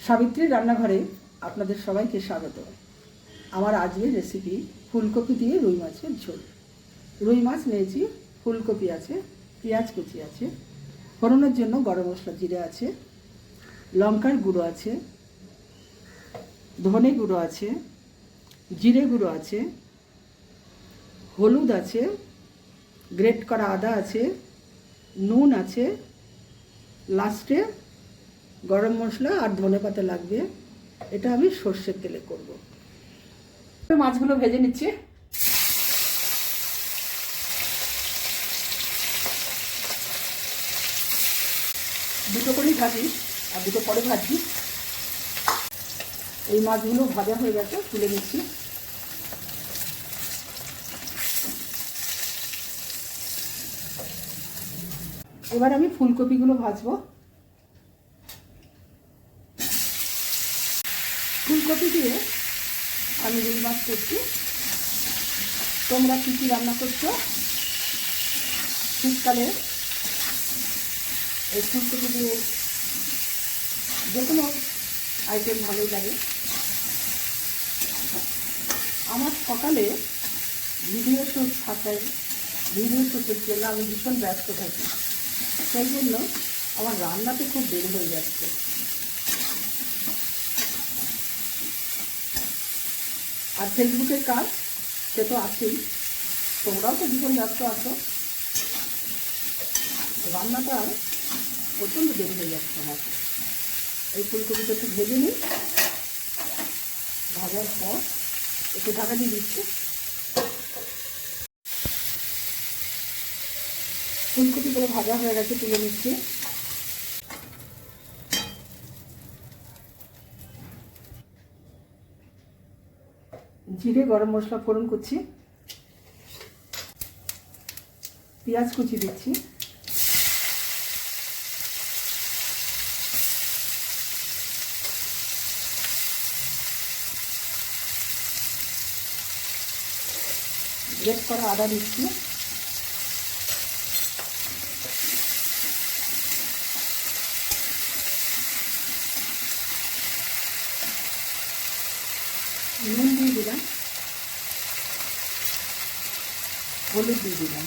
সাবিত্রী রান্নাঘরে আপনাদের সবাইকে স্বাগত। আমার আজকের রেসিপি ফুলকপি দিয়ে রুই মাছের ঝোল। রুই মাছ নিয়েছি, ফুলকপি আছে, পেঁয়াজ কুচি আছে, ফোড়নের জন্য গরম মশলা জিরে আছে, লঙ্কার গুঁড়ো আছে, ধনে গুঁড়ো আছে, জিরে গুঁড়ো আছে, হলুদ আছে, গ্রেট করা আদা আছে, নুন আছে, লাস্টে গরম মশলা আর ধনেপাতা লাগবে। এটা আমি সর্ষের তেলে করব। মাছগুলো ভেজে নিচ্ছি। দুটো করেই ভাজি আর দুটো পরে ভাজি। এই মাছগুলো ভাজা হয়ে গেছে, তুলে নিচ্ছি। এবার আমি ফুলকপিগুলো ভাজবো। ফুলকপি দিয়ে আমি রুই মাছ করছি। তোমরা কী কী রান্না করছো? শীতকালে এই ফুলকপি দিয়ে যে কোনো আইটেম ভালোই লাগে। আমার সকালে ভিডিও শ্যুট থাকে, ভিডিও শ্যুটের জন্য আমি ভীষণ ব্যস্ত থাকি, সেই জন্য আমার রান্নাতে খুব দেরি হয়ে যাচ্ছে। আর ফেসবুকের কাজ সে তো আছেই, তোমরাও তো ভীষণ ব্যস্ত আছো। রান্নাটা প্রচণ্ড দেরি হয়ে যাচ্ছে আমার। এই ফুলকপিটা একটু ভেজে নিই, ভাজার পর একটু ঢাকা দিয়ে দিচ্ছি। ফুলকপিগুলো ভাজা হয়ে গেছে, তুলে নিচ্ছি। জিরে গরম মশলা ফোড়ন করছি, পেঁয়াজ কুচি দিচ্ছি, গ্রেট করা আদা দিচ্ছি, নুন দিয়ে দিলাম, হলুদ দিয়ে দিলাম,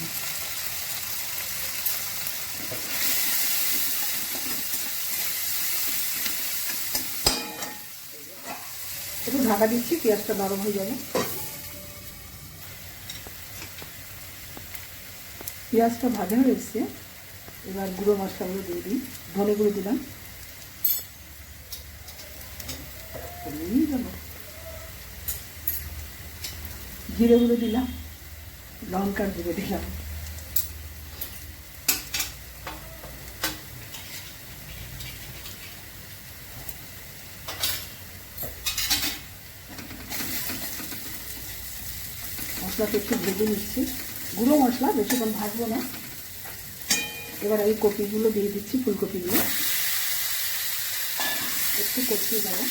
একটু ঢাকা দিচ্ছি, পেঁয়াজটা নরম হয়ে যাবে। পেঁয়াজটা ভাজা হয়ে এসছে, এবার গুঁড়ো মশলাগুলো দিয়ে দিই। ধনে গুঁড়ো দিলাম, জিরে গুঁড়ো দিলাম, লঙ্কার গুঁড়ো দিলাম, মশলাটা একটু ভেজে নিচ্ছি। গুঁড়ো মশলা বেশিক্ষণ ভাজবো না। এবার এই কপিগুলো দিয়ে দিচ্ছি, ফুলকপিগুলো একটু কষিয়ে দেবো।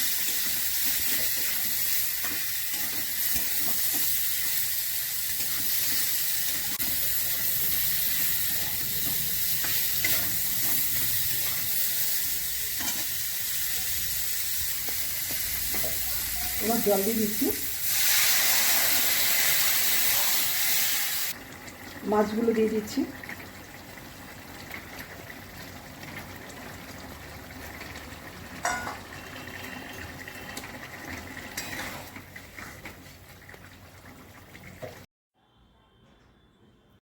এবার জল দিয়ে দিচ্ছি। মাছগুলো দিয়ে দিচ্ছি।